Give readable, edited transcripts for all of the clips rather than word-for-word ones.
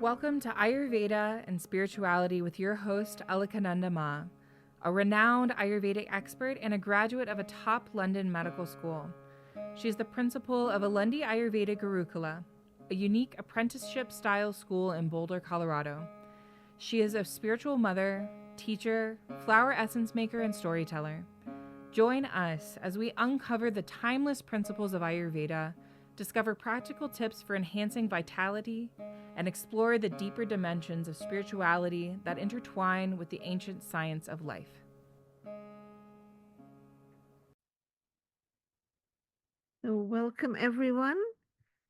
Welcome to Ayurveda and Spirituality with your host, Alakananda Ma, a renowned Ayurvedic expert and a graduate of a top London medical school. She is the principal of Alundi Ayurveda Gurukula, a unique apprenticeship-style school in Boulder, Colorado. She is a spiritual mother, teacher, flower essence maker, and storyteller. Join us as we uncover the timeless principles of Ayurveda, discover practical tips for enhancing vitality, and explore the deeper dimensions of spirituality that intertwine with the ancient science of life. So welcome everyone.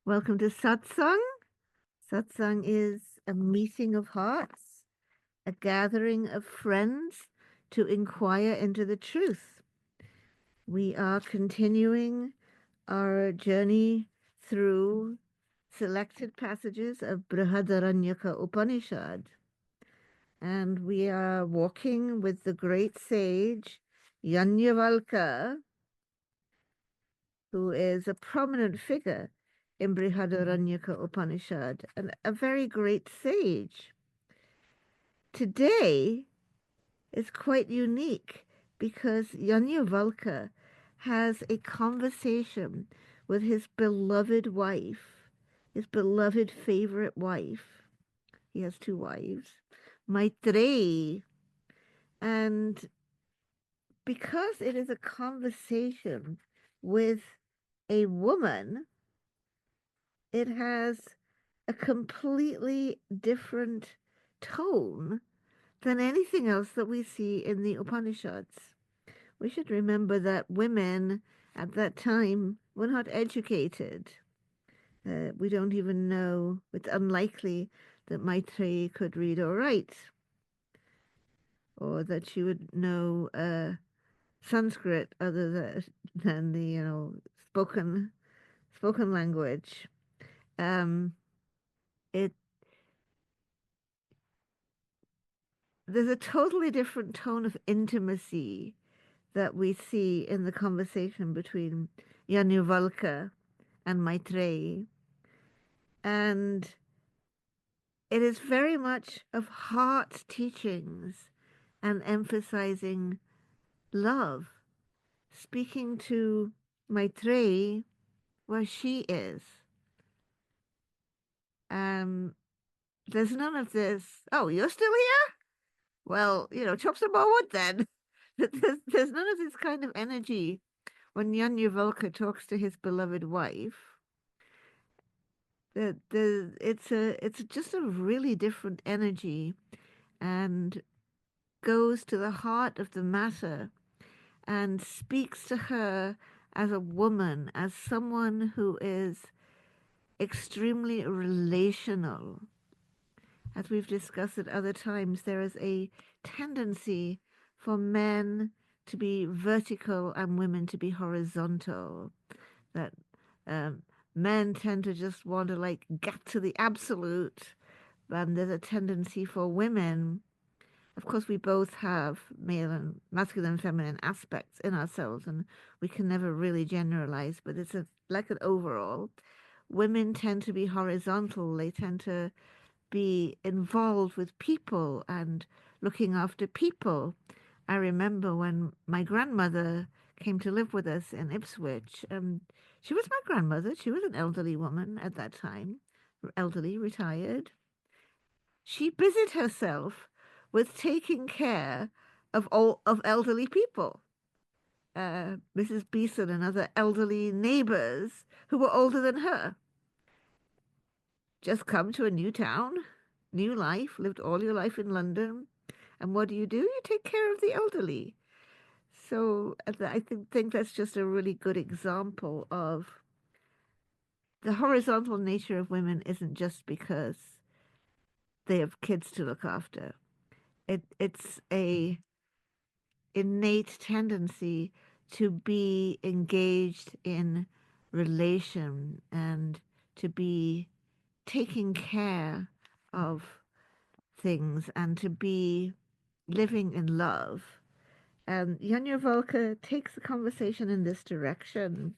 Welcome to Satsang. Satsang is a meeting of hearts, a gathering of friends to inquire into the truth. We are continuing our journey through selected passages of Brihadaranyaka Upanishad. And we are walking with the great sage Yājñavalkya, who is a prominent figure in Brihadaranyaka Upanishad and a very great sage. Today is quite unique because Yājñavalkya has a conversation with his beloved wife, his beloved favorite wife. He has two wives, Maitreyi. And because it is a conversation with a woman, it has a completely different tone than anything else that we see in the Upanishads. We should remember that women at that time were not educated. We don't even know, it's unlikely that Maitreyi could read or write, or that she would know Sanskrit other than the spoken language. There's a totally different tone of intimacy that we see in the conversation between Yājñavalkya and Maitreyi. And it is very much of heart teachings and emphasizing love, speaking to Maitreyi where she is. There's none of this, oh, you're still here? Well, chop some more wood then. There's none of this kind of energy when Yājñavalkya talks to his beloved wife. It's just a really different energy and goes to the heart of the matter and speaks to her as a woman, as someone who is extremely relational. As we've discussed at other times, there is a tendency for men to be vertical and women to be horizontal. That men tend to just want to get to the absolute, and there's a tendency for women. Of course, we both have male and masculine and feminine aspects in ourselves, and we can never really generalize, but it's like an overall. Women tend to be horizontal. They tend to be involved with people and looking after people. I remember when my grandmother came to live with us in Ipswich. She was my grandmother. She was an elderly woman at that time, elderly, retired. She busied herself with taking care of elderly people. Mrs. Beeson and other elderly neighbors who were older than her. Just come to a new town, new life, lived all your life in London. And what do? You take care of the elderly. So I think that's just a really good example of the horizontal nature of women isn't just because they have kids to look after. It's a innate tendency to be engaged in relation and to be taking care of things and to be living in love. And Yājñavalkya takes the conversation in this direction.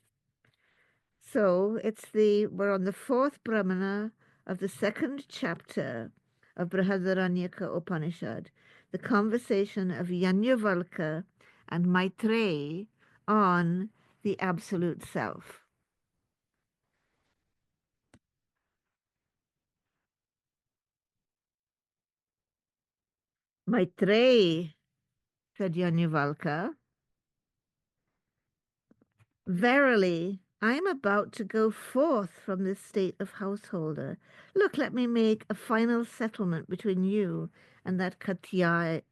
So we're on the fourth Brahmana of the second chapter of Brihadaranyaka Upanishad, the conversation of Yājñavalkya and Maitreyi on the Absolute Self. Maitreyi, said Yājñavalkya, verily, I am about to go forth from this state of householder. Look, let me make a final settlement between you and that Kātyāyanī.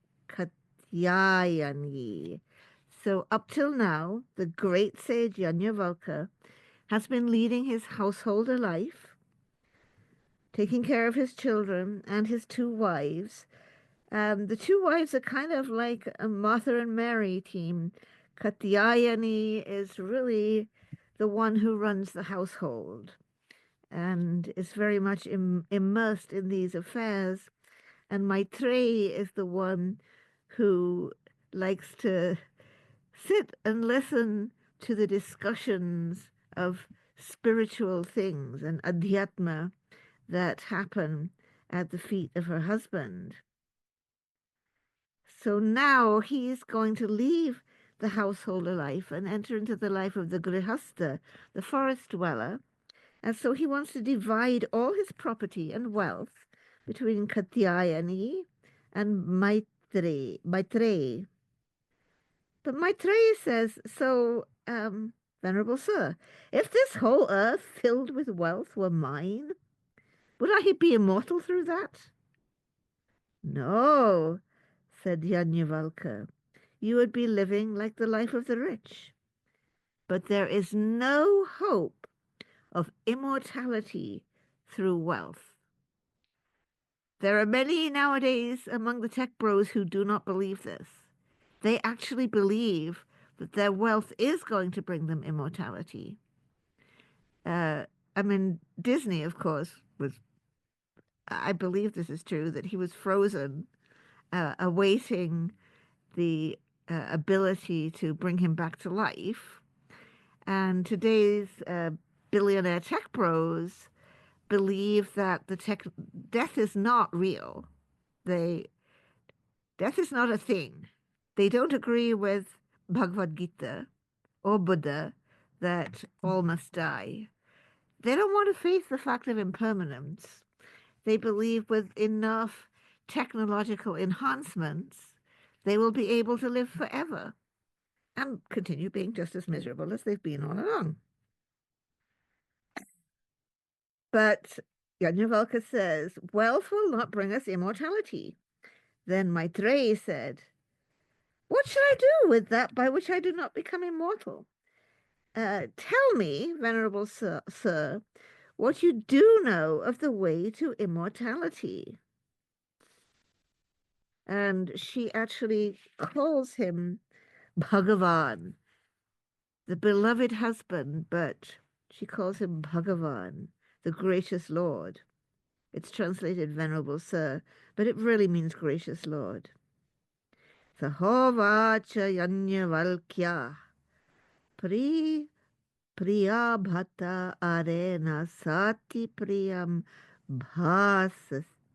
So up till now, the great sage Yājñavalkya has been leading his householder life, taking care of his children and his two wives. The two wives are kind of like a Martha and Mary team. Kātyāyanī is really the one who runs the household and is very much immersed in these affairs. And Maitreyi is the one who likes to sit and listen to the discussions of spiritual things and adhyatma that happen at the feet of her husband. So now he is going to leave the householder life and enter into the life of the grihasta, the forest dweller. And so he wants to divide all his property and wealth between Kātyāyanī and Maitreyi. But Maitreyi says, so, Venerable Sir, if this whole earth filled with wealth were mine, would I be immortal through that? No, said Yājñavalkya, you would be living like the life of the rich. But there is no hope of immortality through wealth. There are many nowadays among the tech bros who do not believe this. They actually believe that their wealth is going to bring them immortality. Disney, of course, I believe this is true, that he was frozen, awaiting the ability to bring him back to life. And today's billionaire tech bros believe that death is not real. Death is not a thing. They don't agree with Bhagavad Gita or Buddha that all must die. They don't want to face the fact of impermanence. They believe with enough technological enhancements, they will be able to live forever and continue being just as miserable as they've been all along. But Yājñavalkya says, wealth will not bring us immortality. Then Maitreyi said, what shall I do with that by which I do not become immortal? Tell me, Venerable Sir, what you do know of the way to immortality. And she actually calls him Bhagavan, the beloved husband, but she calls him Bhagavan, the gracious Lord. It's translated Venerable Sir, but it really means gracious Lord. Sahovacha Yājñavalkya Priya bhata arena sati priyam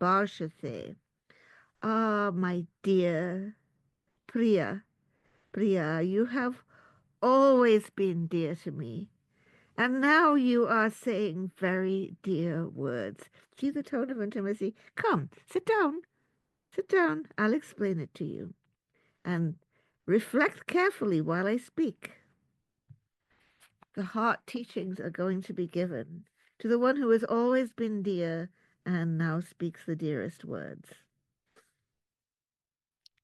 bhashase. Ah, my dear Priya, you have always been dear to me. And now you are saying very dear words. See the tone of intimacy? Come, sit down. Sit down. I'll explain it to you. And reflect carefully while I speak. The heart teachings are going to be given to the one who has always been dear and now speaks the dearest words.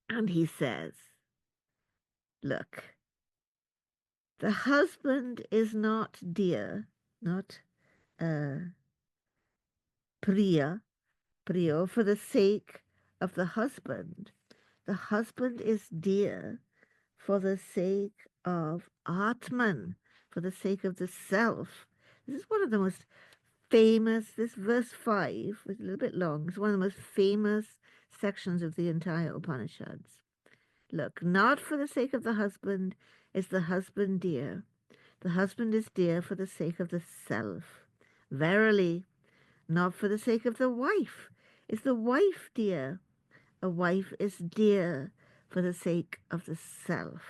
And he says, look, the husband is not dear, not priya, for the sake of the husband. The husband is dear for the sake of Atman, for the sake of the self. This is one of the most famous, this verse 5 is a little bit long, it's one of the most famous sections of the entire Upanishads. Look, not for the sake of the husband is the husband dear. The husband is dear for the sake of the self. Verily, Not for the sake of the wife. Is the wife dear? A wife is dear for the sake of the self.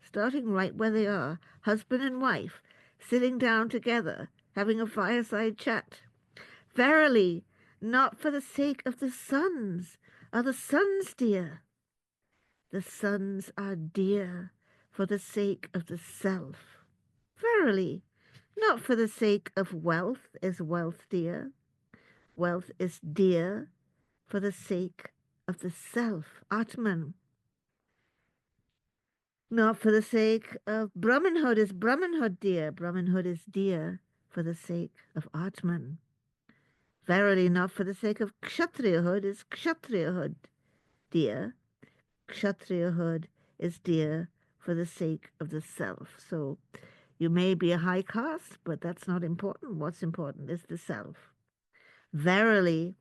Starting right where they are, husband and wife, sitting down together, having a fireside chat. Verily, not for the sake of the sons. Are the sons dear? The sons are dear for the sake of the self. Verily, not for the sake of wealth is wealth dear. Wealth is dear for the sake of the self, Atman. Not for the sake of Brahmanhood is Brahmanhood dear. Brahmanhood is dear for the sake of Atman. Verily, not for the sake of Kshatriyahood is Kshatriyahood dear. Kshatriyahood is dear for the sake of the self. So you may be a high caste, but that's not important. What's important is the self. Verily,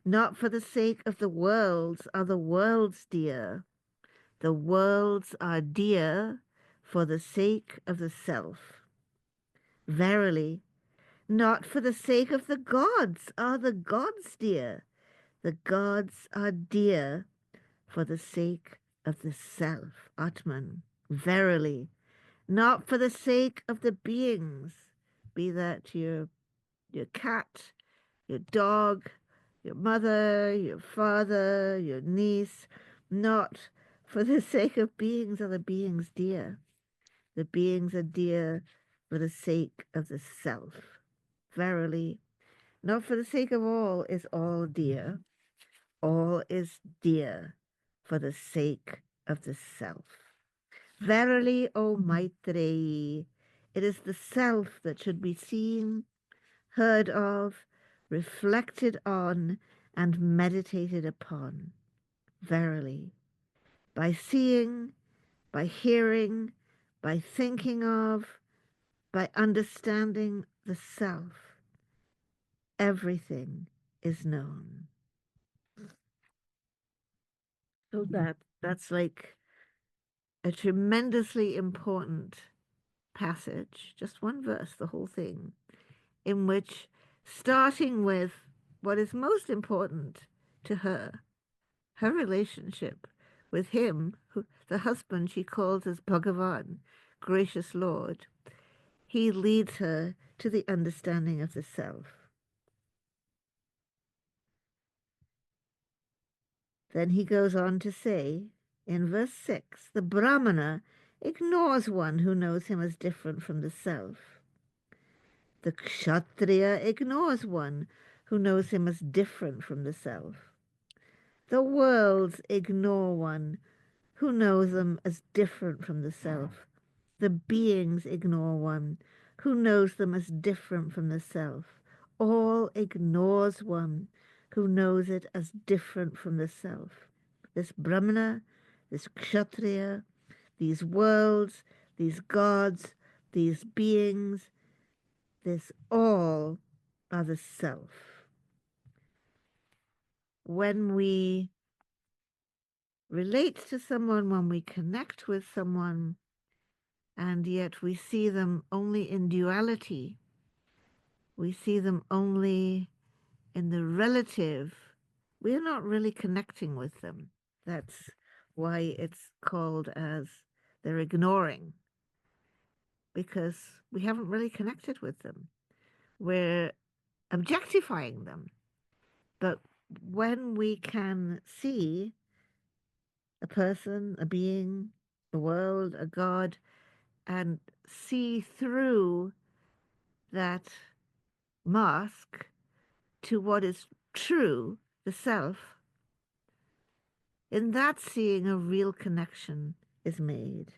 not for the sake of the worlds are the worlds dear. The worlds are dear for the sake of the self. Verily, not for the sake of the gods are the gods dear. The gods are dear for the sake of the self, Atman. Verily, not for the sake of the beings, be that your cat, your dog, your mother, your father, your niece, not for the sake of beings are the beings dear. The beings are dear for the sake of the self. Verily, not for the sake of all is all dear. All is dear for the sake of the self. Verily, O Maitreyi, it is the self that should be seen, heard of, reflected on, and meditated upon. Verily, by seeing, by hearing, by thinking of, by understanding the self, everything is known. So that's like a tremendously important passage, just one verse, the whole thing, in which, starting with what is most important to her, her relationship with him, the husband she calls as Bhagavan, gracious Lord, he leads her to the understanding of the self. Then he goes on to say, in verse 6, the Brahmana ignores one who knows him as different from the self. The Kshatriya ignores one who knows him as different from the self. The worlds ignore one who knows them as different from the self. The beings ignore one who knows them as different from the self. All ignores one who knows it as different from the self. This Brahmana, this Kshatriya, these worlds, these gods, these beings, this all are the self. When we relate to someone, when we connect with someone, and yet we see them only in duality, we see them only in the relative, we are not really connecting with them. That's why it's called as they're ignoring, because we haven't really connected with them. We're objectifying them. But when we can see a person, a being, a world, a God, and see through that mask to what is true, the self, in that seeing a real connection is made.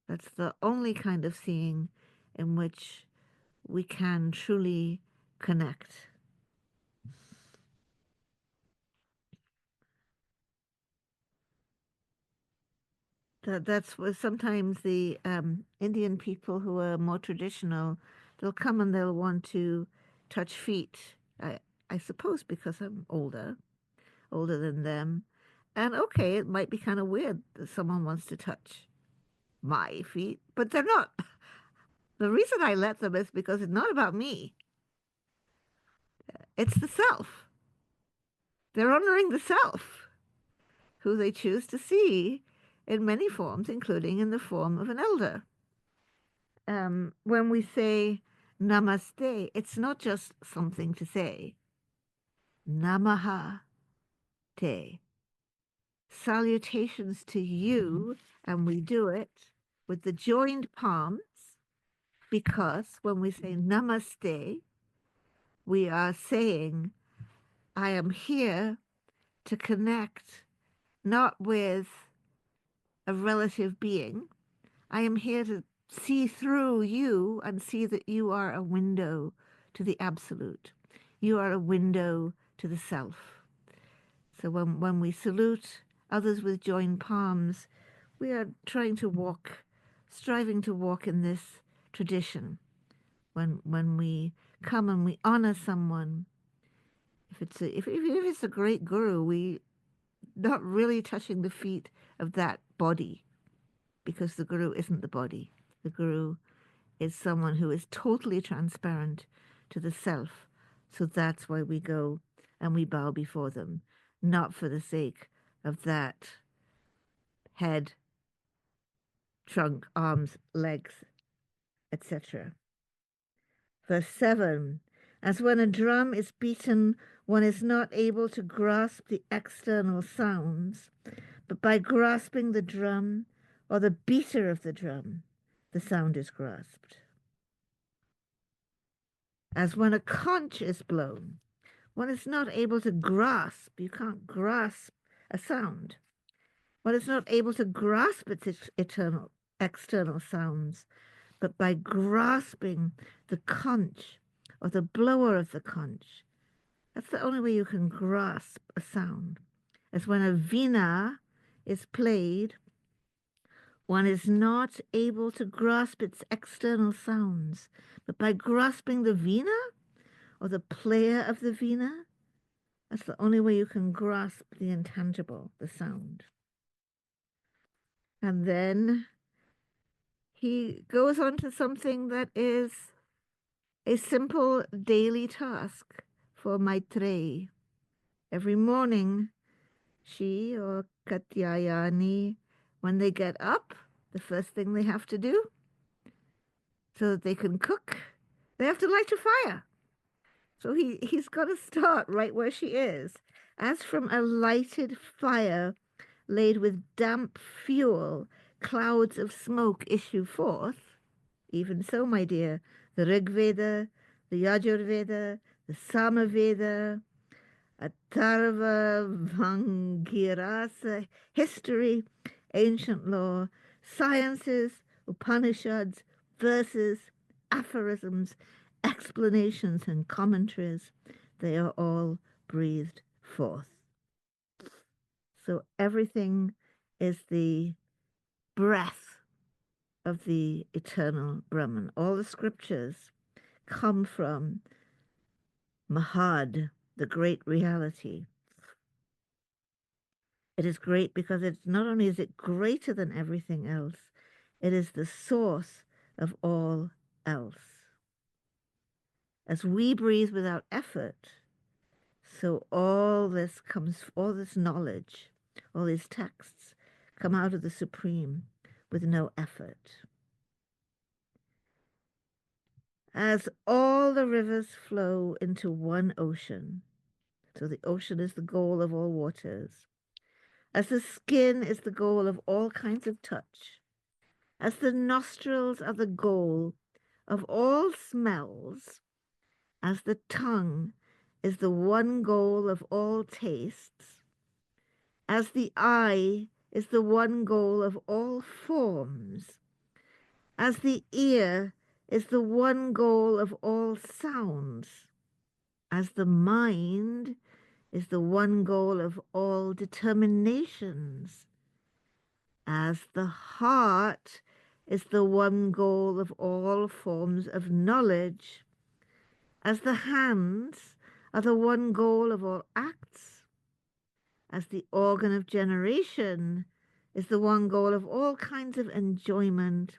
That's the only kind of seeing in which we can truly connect. That's what sometimes the Indian people who are more traditional, they'll come and they'll want to touch feet. I suppose because I'm older than them. And okay, it might be kind of weird that someone wants to touch my feet, but they're not. The reason I let them is because it's not about me. It's the self. They're honoring the self, who they choose to see in many forms, including in the form of an elder. When we say namaste, it's not just something to say. Namaha te. Salutations to you, and we do it with the joined palms, because when we say namaste, we are saying, I am here to connect not with a relative being. I am here to see through you and see that you are a window to the absolute. You are a window to the self. So when we salute others with joined palms, we are trying to walk, striving to walk in this tradition. When we come and we honor someone, if it's a great guru, we not really touching the feet of that body, because the guru isn't the body. The guru is someone who is totally transparent to the self. So that's why we go and we bow before them, not for the sake of that head, trunk, arms, legs, etc. Verse 7, as when a drum is beaten, one is not able to grasp the external sounds, but by grasping the drum or the beater of the drum, the sound is grasped. As when a conch is blown, one is not able to grasp, you can't grasp a sound. One is not able to grasp its external sounds, but by grasping the conch or the blower of the conch, that's the only way you can grasp a sound. As when a veena is played, one is not able to grasp its external sounds, but by grasping the veena or the player of the veena, that's the only way you can grasp the intangible, the sound. And then he goes on to something that is a simple daily task for Maitreyi. Every morning, she or Kātyāyanī, when they get up, the first thing they have to do, so that they can cook, they have to light a fire. So he's got to start right where she is. As from a lighted fire laid with damp fuel, clouds of smoke issue forth. Even so, my dear, the Rig Veda, the Yajurveda, the Samaveda, Atharva, Vangirasa, history, ancient law, sciences, Upanishads, verses, aphorisms, explanations, and commentaries, they are all breathed forth. So everything is the breath of the eternal Brahman. All the scriptures come from Mahad, the great reality. It is great because it's not only is it greater than everything else, it is the source of all else. As we breathe without effort, so all this knowledge, all these texts come out of the Supreme with no effort. As all the rivers flow into one ocean, so the ocean is the goal of all waters, as the skin is the goal of all kinds of touch, as the nostrils are the goal of all smells, as the tongue is the one goal of all tastes, as the eye is the one goal of all forms, as the ear is the one goal of all sounds, as the mind is the one goal of all determinations, as the heart is the one goal of all forms of knowledge, as the hands are the one goal of all acts, as the organ of generation is the one goal of all kinds of enjoyment,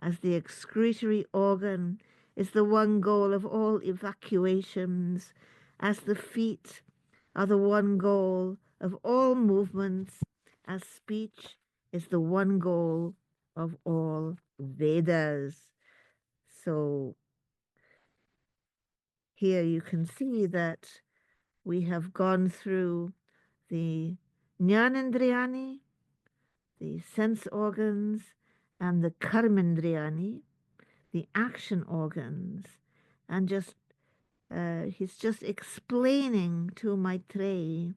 as the excretory organ is the one goal of all evacuations, as the feet are the one goal of all movements, as speech is the one goal of all Vedas. So here you can see that we have gone through the Jnanendriyani, the sense organs, and the Karmendriyani, the action organs, and he's just explaining to Maitreyi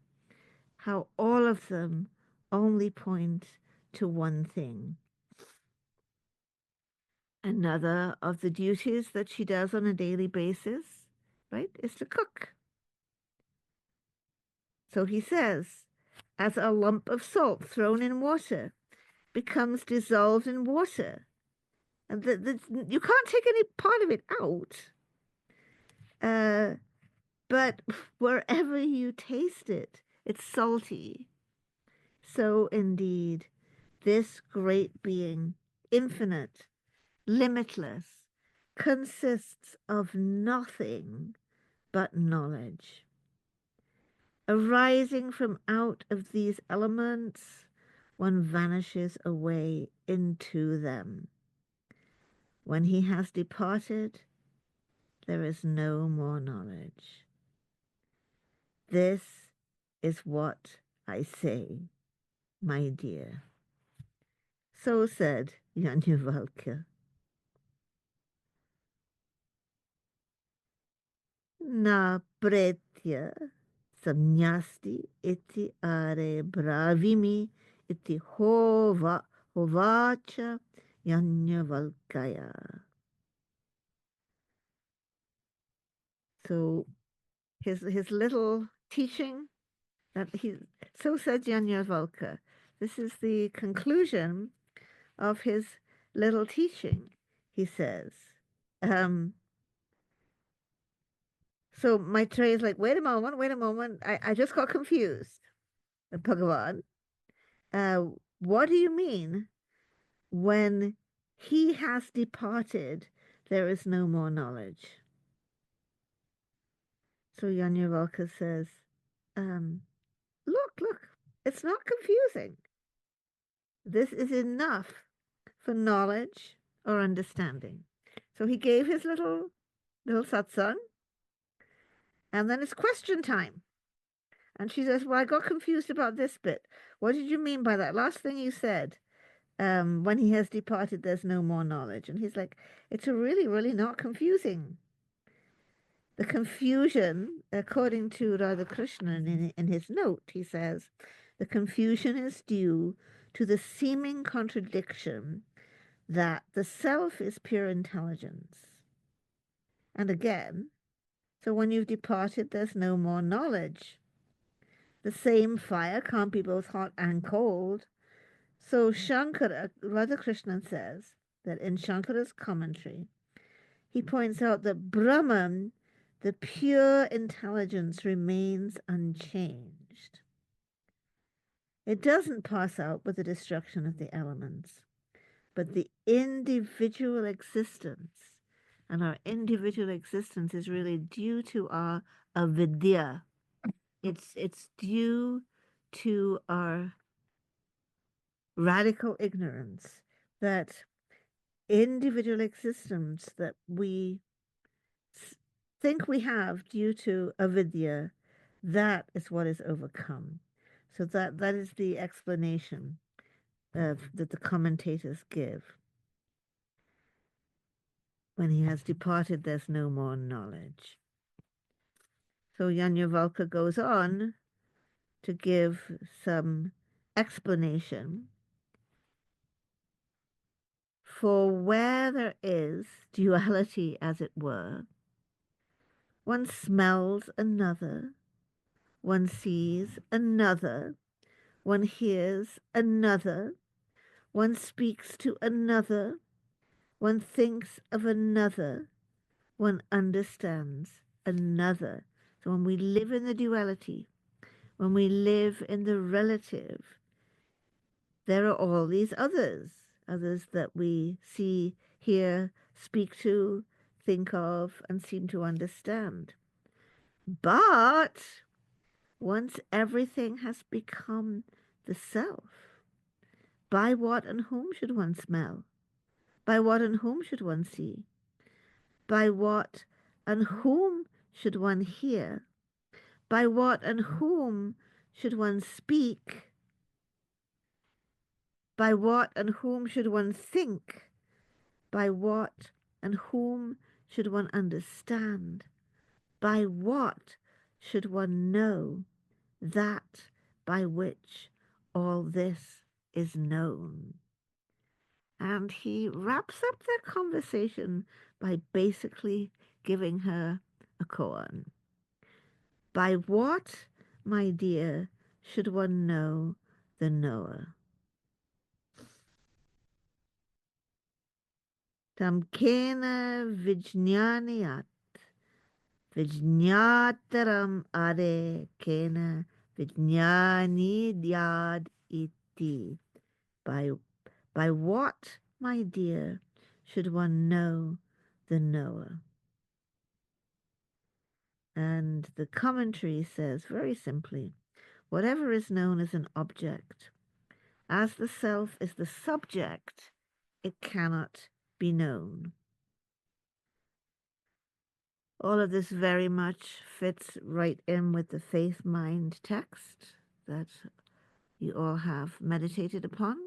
how all of them only point to one thing. Another of the duties that she does on a daily basis, right, is to cook. So he says, as a lump of salt thrown in water becomes dissolved in water, and you can't take any part of it out, but wherever you taste it, it's salty. So indeed, this great being, infinite, limitless, consists of nothing but knowledge. Arising from out of these elements, one vanishes away into them. When he has departed, there is no more knowledge. This is what I say, my dear. So said Yājñavalkya. Na pretya samnyasti iti are bravimi iti hovacha Yājñavalkya. So his little teaching that so said Yājñavalkya. This is the conclusion of his little teaching, he says. So Maitreyi is like, wait a moment. I just got confused. Bhagavan, what do you mean when he has departed, there is no more knowledge? So Yājñavalkya says, look, it's not confusing. This is enough for knowledge or understanding. So he gave his little satsang, and then it's question time. And she says, well, I got confused about this bit. What did you mean by that last thing you said? When he has departed, there's no more knowledge. And he's like, it's really, really not confusing. The confusion, according to Radhakrishnan in his note, he says, the confusion is due to the seeming contradiction that the self is pure intelligence. And again, so when you've departed, there's no more knowledge. The same fire can't be both hot and cold. So Shankara, Radhakrishnan says that in Shankara's commentary, he points out that Brahman, the pure intelligence, remains unchanged. It doesn't pass out with the destruction of the elements, but the individual existence. And our individual existence is really due to our avidya. It's due to our radical ignorance, that individual existence that we think we have due to avidya, that is what is overcome. So that is the explanation that the commentators give. When he has departed, there's no more knowledge. So Yājñavalkya goes on to give some explanation for where there is duality, as it were. One smells another, one sees another, one hears another, one speaks to another, one thinks of another, one understands another. So when we live in the duality, when we live in the relative, there are all these others that we see, hear, speak to, think of, and seem to understand. But once everything has become the self, by what and whom should one smell? By what and whom should one see? By what and whom should one hear? By what and whom should one speak? By what and whom should one think? By what and whom should one understand? By what should one know that by which all this is known? And he wraps up their conversation by basically giving her a koan. By what, my dear, should one know the knower? Tam kena vijnaniyat, vijnataram ade kena vijnanidyad iti. By what, my dear, should one know the knower? And the commentary says very simply, whatever is known as an object, as the self is the subject, it cannot be known. All of this very much fits right in with the faith mind text that you all have meditated upon.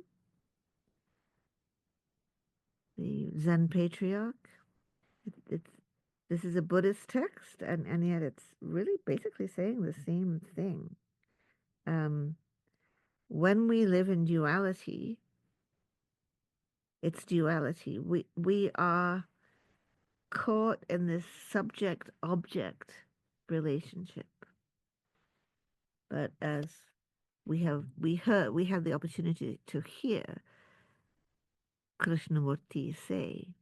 The Zen patriarch. This is a Buddhist text, and yet it's really basically saying the same thing. When we live in duality, it's duality. We are caught in this subject-object relationship. But as we had the opportunity to hear Krishnamurti say,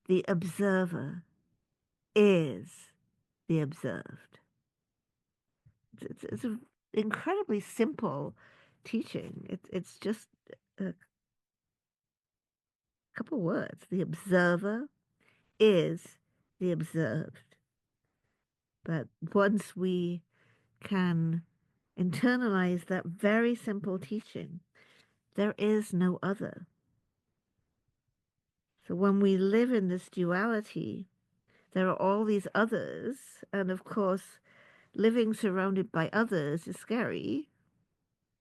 the observer is the observed. It's an incredibly simple teaching. It's just a couple words. The observer is the observed. But once we can internalize that very simple teaching, there is no other. So when we live in this duality, there are all these others, and of course, living surrounded by others is scary,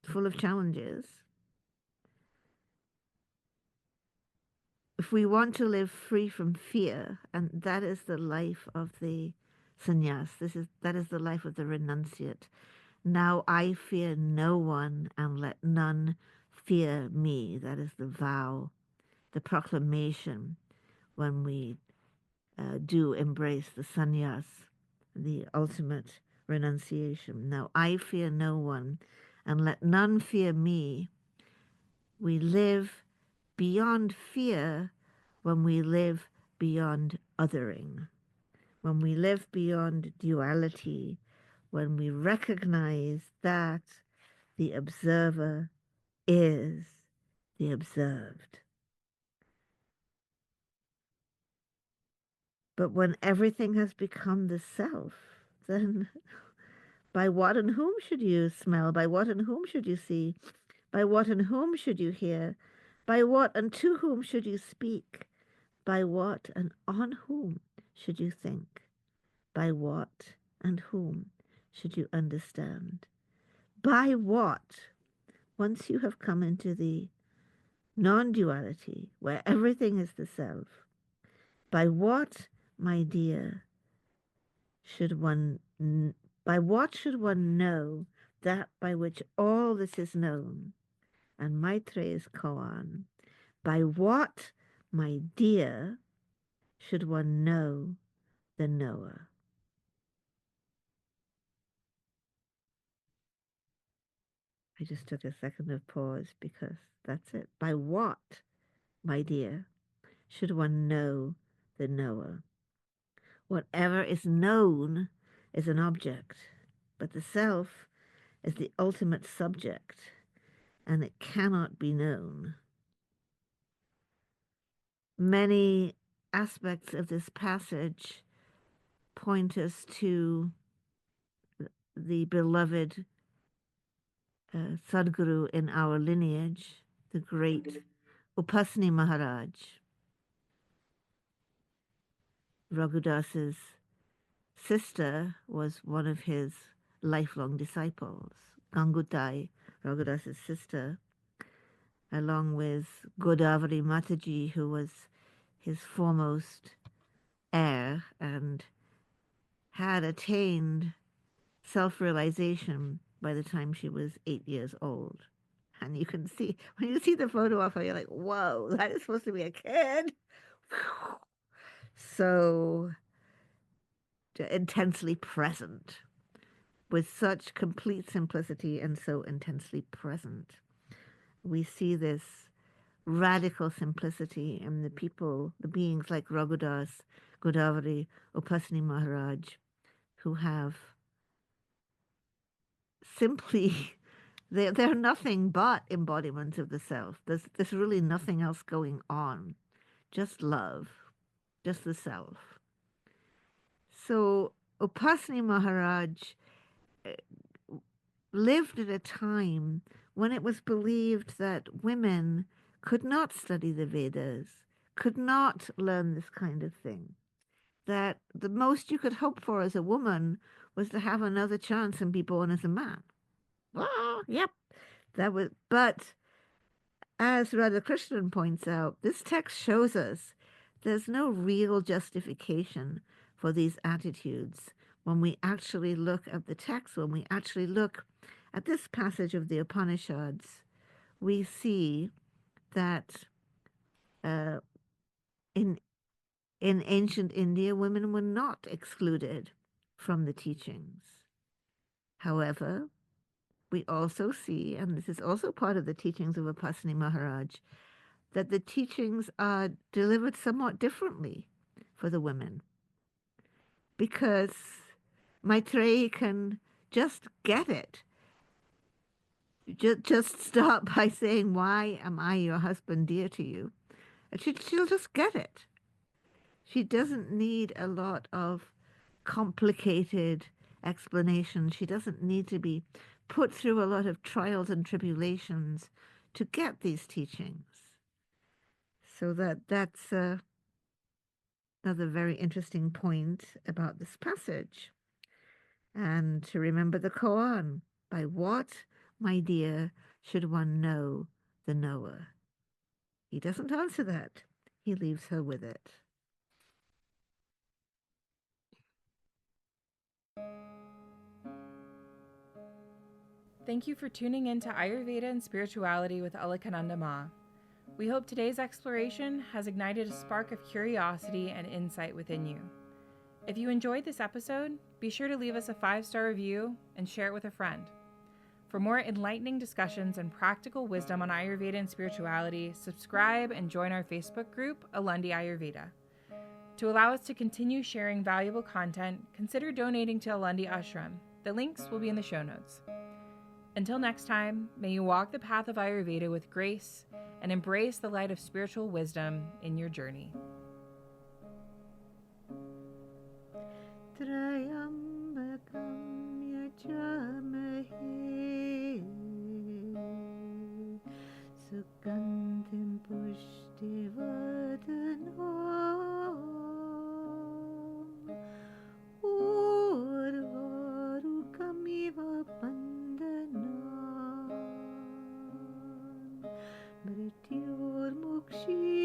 full of challenges. If we want to live free from fear, and that is the life of the sannyas, that is the life of the renunciate. Now I fear no one, and let none fear me. That is the vow, the proclamation when we do embrace the sannyas, the ultimate renunciation. Now I fear no one, and let none fear me. We live beyond fear when we live beyond othering, when we live beyond duality, when we recognize that the observer is the observed. But when everything has become the self, then by what and whom should you smell? By what and whom should you see? By what and whom should you hear? By what and to whom should you speak? By what and on whom should you think? By what and whom should you understand? By what, once you have come into the non-duality, where everything is the self, by what, my dear, by what should one know that by which all this is known? And Maitreyi's koan, by what, my dear, should one know the knower? I just took a second of pause because that's it. By what, my dear, should one know the knower? Whatever is known is an object, but the self is the ultimate subject, and it cannot be known. Many aspects of this passage point us to the beloved Sadguru in our lineage, the great Upasani Maharaj, Raghudas's sister, was one of his lifelong disciples. Gangutai, Raghudas's sister, along with Godavari Mataji, who was his foremost heir and had attained self-realization by the time she was 8 years old. And you can see, when you see the photo of her, you're like, whoa, that is supposed to be a kid. So intensely present, with such complete simplicity and so intensely present. We see this radical simplicity in the people, the beings like Raghudas, Godavari, Upasani Maharaj, who have simply, they're nothing but embodiments of the self. There's really nothing else going on, just love, just the self. So Upasani Maharaj lived at a time when it was believed that women could not study the Vedas, could not learn this kind of thing, that the most you could hope for as a woman was to have another chance and be born as a man. Oh, yep. That was, but as Radhakrishnan points out, this text shows us there's no real justification for these attitudes. When we actually look at the text, when we actually look at this passage of the Upanishads, we see that in ancient India, women were not excluded from the teachings. However, we also see, and this is also part of the teachings of Upasani Maharaj, that the teachings are delivered somewhat differently for the women. Because Maitreyi can just get it. Just start by saying, why am I your husband dear to you? And she'll just get it. She doesn't need a lot of complicated explanation. She doesn't need to be put through a lot of trials and tribulations to get these teachings. So that's another very interesting point about this passage. And to remember the koan, by what, my dear, should one know the knower? He doesn't answer that. He leaves her with it. Thank you for tuning in to Ayurveda and Spirituality with Alakananda Ma. We hope today's exploration has ignited a spark of curiosity and insight within you. If you enjoyed this episode, be sure to leave us a 5-star review and share it with a friend. For more enlightening discussions and practical wisdom on Ayurveda and spirituality, subscribe and join our Facebook group, Alundi Ayurveda. To allow us to continue sharing valuable content, consider donating to Alundi Ashram. The links will be in the show notes. Until next time, may you walk the path of Ayurveda with grace and embrace the light of spiritual wisdom in your journey. Trayambakam yajamahe sugandhim pushtivadanam urvarukamiva bandhanam mrityormukshi